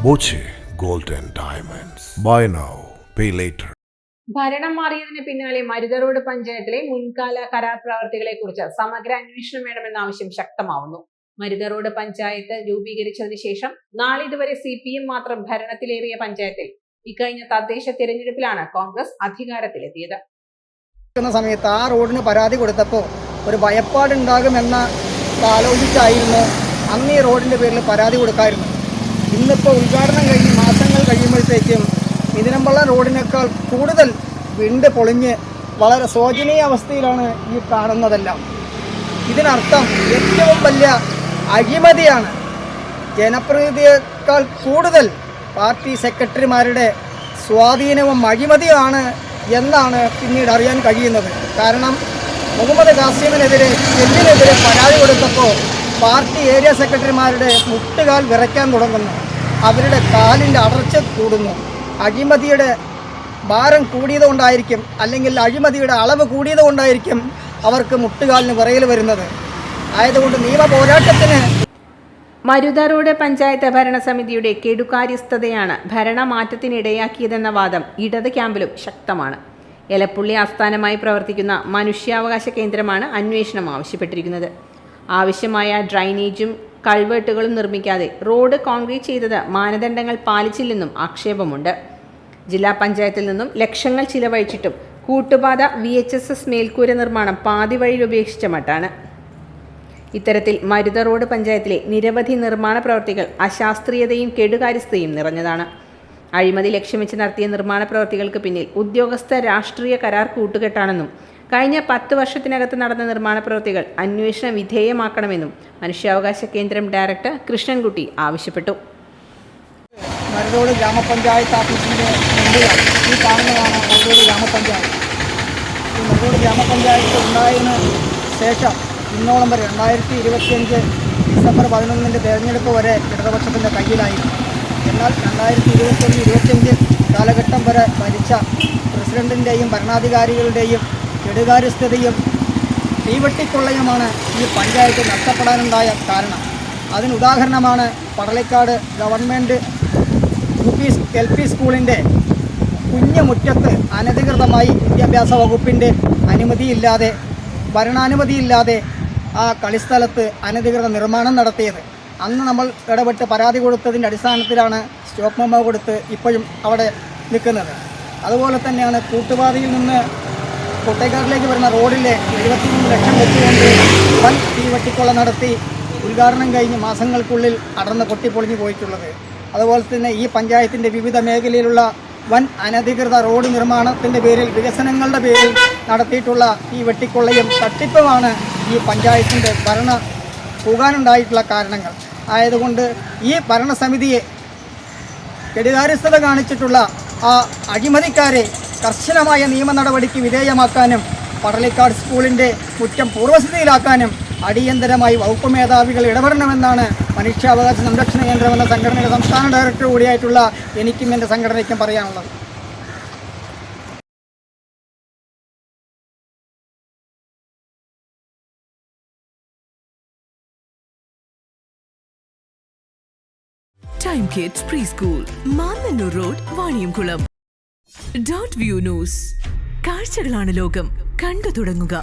Boche gold and diamonds. Buy now, pay later. ഭരണം മാറിയതിന് പിന്നാലെ മരുത റോഡ് പഞ്ചായത്തിലെ മുൻകാല കരാർ പ്രവർത്തികളെ കുറിച്ച് സമഗ്ര അന്വേഷണം വേണമെന്ന ആവശ്യം ശക്തമാവുന്നു. മരുത റോഡ് പഞ്ചായത്ത് രൂപീകരിച്ചതിന് ശേഷം നാളിതുവരെ CPM മാത്രം ഭരണത്തിലേറിയ പഞ്ചായത്തിൽ ഇക്കഴിഞ്ഞ തദ്ദേശ തിരഞ്ഞെടുപ്പിലാണ് കോൺഗ്രസ് അധികാരത്തിലെത്തിയത്. സമയത്ത് ആ റോഡിന് പരാതി കൊടുത്തപ്പോൾ ഒരു ഭയപ്പാടുണ്ടാകുമെന്ന ആലോചിച്ചായിരുന്നു അന്ന് ഈ റോഡിൻ്റെ പേരിൽ പരാതി കൊടുക്കായിരുന്നു. ഇന്നിപ്പോൾ ഉദ്ഘാടനം കഴിഞ്ഞ് മാസങ്ങൾ കഴിയുമ്പോഴത്തേക്കും ഇതിനമ്പള്ള റോഡിനേക്കാൾ കൂടുതൽ വിണ്ട് പൊളിഞ്ഞ് വളരെ ശോചനീയ അവസ്ഥയിലാണ് ഈ കാണുന്നതെല്ലാം. ഇതിനർത്ഥം ഏറ്റവും വലിയ അഴിമതിയാണ്. ജനപ്രതിനിധിയേക്കാൾ കൂടുതൽ പാർട്ടി സെക്രട്ടറിമാരുടെ സ്വാധീനവും അഴിമതിയാണ് എന്നാണ് പിന്നീട് അറിയാൻ കഴിയുന്നത്. കാരണം മുഹമ്മദ് ഖാസിമിനെതിരെ എല്ലിനെതിരെ പരാതി കൊടുത്തപ്പോൾ പാർട്ടി ഏരിയ സെക്രട്ടറിമാരുടെ മുട്ടുകാൽ വിറയ്ക്കാൻ തുടങ്ങുന്നു. അവരുടെ കാലിൻ്റെ അടർച്ച കൂടുന്നു. അഴിമതിയുടെ ഭാരം കൂടിയതുകൊണ്ടായിരിക്കും, അല്ലെങ്കിൽ അഴിമതിയുടെ അളവ് കൂടിയതുകൊണ്ടായിരിക്കും അവർക്ക് മുട്ടുകാലിന് വിറയൽ വരുന്നത്. ആയതുകൊണ്ട് നിയമ പോരാട്ടത്തിന് മരുത റോഡ് പഞ്ചായത്ത് ഭരണസമിതിയുടെ കെടുകാര്യസ്ഥതയാണ് ഭരണമാറ്റത്തിനിടയാക്കിയതെന്ന വാദം ഇടത് ക്യാമ്പിലും ശക്തമാണ്. എലപ്പുള്ളി ആസ്ഥാനമായി പ്രവർത്തിക്കുന്ന മനുഷ്യാവകാശ കേന്ദ്രമാണ് അന്വേഷണം ആവശ്യപ്പെട്ടിരിക്കുന്നത്. ആവശ്യമായ ഡ്രൈനേജും കൾവേട്ടുകളും നിർമ്മിക്കാതെ റോഡ് കോൺക്രീറ്റ് ചെയ്തത് മാനദണ്ഡങ്ങൾ പാലിച്ചില്ലെന്നും ആക്ഷേപമുണ്ട്. ജില്ലാ പഞ്ചായത്തിൽ നിന്നും ലക്ഷങ്ങൾ ചിലവഴിച്ചിട്ടും കൂട്ടുപാത VHSS മേൽക്കൂര നിർമ്മാണം പാതി വഴിയിൽ ഉപേക്ഷിച്ച മട്ടാണ്. ഇത്തരത്തിൽ മരുത റോഡ് പഞ്ചായത്തിലെ നിരവധി നിർമ്മാണ പ്രവൃത്തികൾ അശാസ്ത്രീയതയും കെടുകാര്യസ്ഥതയും നിറഞ്ഞതാണ്. അഴിമതി ലക്ഷ്യം വെച്ച് നടത്തിയ നിർമ്മാണ പ്രവൃത്തികൾക്ക് പിന്നിൽ ഉദ്യോഗസ്ഥ രാഷ്ട്രീയ കരാർ കൂട്ടുകെട്ടാണെന്നും കഴിഞ്ഞ 10 വർഷത്തിനകത്ത് നടന്ന നിർമ്മാണ പ്രവൃത്തികൾ അന്വേഷണ വിധേയമാക്കണമെന്നും മനുഷ്യാവകാശ കേന്ദ്രം ഡയറക്ടർ കൃഷ്ണൻകുട്ടി ആവശ്യപ്പെട്ടു. മരുതോട് ഗ്രാമപഞ്ചായത്ത് ഓഫീസിൻ്റെ മുമ്പിലാണ് ഈ കാണുന്നതാണ് മരുതോട് ഗ്രാമപഞ്ചായത്ത്. ഈ മരുതോട് ഗ്രാമപഞ്ചായത്ത് ഉണ്ടായതിന് ശേഷം ഇന്നോളം വരെ 2025 ഡിസംബർ 11 തെരഞ്ഞെടുപ്പ് വരെ ഇടതുപക്ഷത്തിൻ്റെ കയ്യിലായിരുന്നു. എന്നാൽ 2021-25 കാലഘട്ടം വരെ ഭരിച്ച പ്രസിഡന്റിൻ്റെയും ഭരണാധികാരികളുടെയും കെടുകാര്യസ്ഥതയും തീവെട്ടിക്കൊള്ളയുമാണ് ഈ പഞ്ചായത്ത് നഷ്ടപ്പെടാനുണ്ടായ കാരണം. അതിനുദാഹരണമാണ് പടളിക്കാട് ഗവൺമെൻറ് LP സ്കൂളിൻ്റെ കുഞ്ഞു മുറ്റത്ത് അനധികൃതമായി വിദ്യാഭ്യാസ വകുപ്പിൻ്റെ അനുമതിയില്ലാതെ, ഭരണാനുമതിയില്ലാതെ ആ കളിസ്ഥലത്ത് അനധികൃത നിർമ്മാണം നടത്തിയത്. അന്ന് നമ്മൾ ഇടപെട്ട് പരാതി കൊടുത്തതിൻ്റെ അടിസ്ഥാനത്തിലാണ് സ്റ്റോപ്പ് മെമ്മോ കൊടുത്ത് ഇപ്പോഴും അവിടെ നിൽക്കുന്നത്. അതുപോലെ തന്നെയാണ് കൂട്ടുപാതയിൽ നിന്ന് കോട്ടേക്കാട്ടിലേക്ക് വരുന്ന റോഡിലെ 73 ലക്ഷം വെച്ചുകൊണ്ട് വൻ തീവെട്ടിക്കൊള്ള നടത്തി ഉദ്ഘാടനം കഴിഞ്ഞ് മാസങ്ങൾക്കുള്ളിൽ അടർന്ന് പൊട്ടിപ്പൊളിഞ്ഞു പോയിട്ടുള്ളത്. അതുപോലെ തന്നെ ഈ പഞ്ചായത്തിൻ്റെ വിവിധ മേഖലയിലുള്ള വൻ അനധികൃത റോഡ് നിർമ്മാണത്തിൻ്റെ പേരിൽ, വികസനങ്ങളുടെ പേരിൽ നടത്തിയിട്ടുള്ള ഈ വെട്ടിക്കൊള്ളയും തട്ടിപ്പുമാണ് ഈ പഞ്ചായത്തിൻ്റെ ഭരണ പോകാനുണ്ടായിട്ടുള്ള കാരണങ്ങൾ. ആയതുകൊണ്ട് ഈ ഭരണസമിതിയെ കെടുകാര്യസ്ഥത കാണിച്ചിട്ടുള്ള ആ അഴിമതിക്കാരെ കർശനമായ നിയമ നടപടിക്ക് വിധേയമാക്കാനും പടളിക്കാട് സ്കൂളിൻ്റെ മുറ്റം പൂർവ്വസ്ഥിതിയിലാക്കാനും അടിയന്തരമായി വകുപ്പ് മേധാവികൾ ഇടപെടണമെന്നാണ് മനുഷ്യാവകാശ സംരക്ഷണ കേന്ദ്രം എന്ന സംഘടനയുടെ സംസ്ഥാന ഡയറക്ടർ കൂടിയായിട്ടുള്ള എനിക്കും എൻ്റെ സംഘടനയ്ക്കും പറയാനുള്ളത്. Time Kids Preschool, Mannannur road, Vaniyamkulam. Dot View News. കാഴ്ചകളാണ് ലോകം, കണ്ടു തുടങ്ങുക.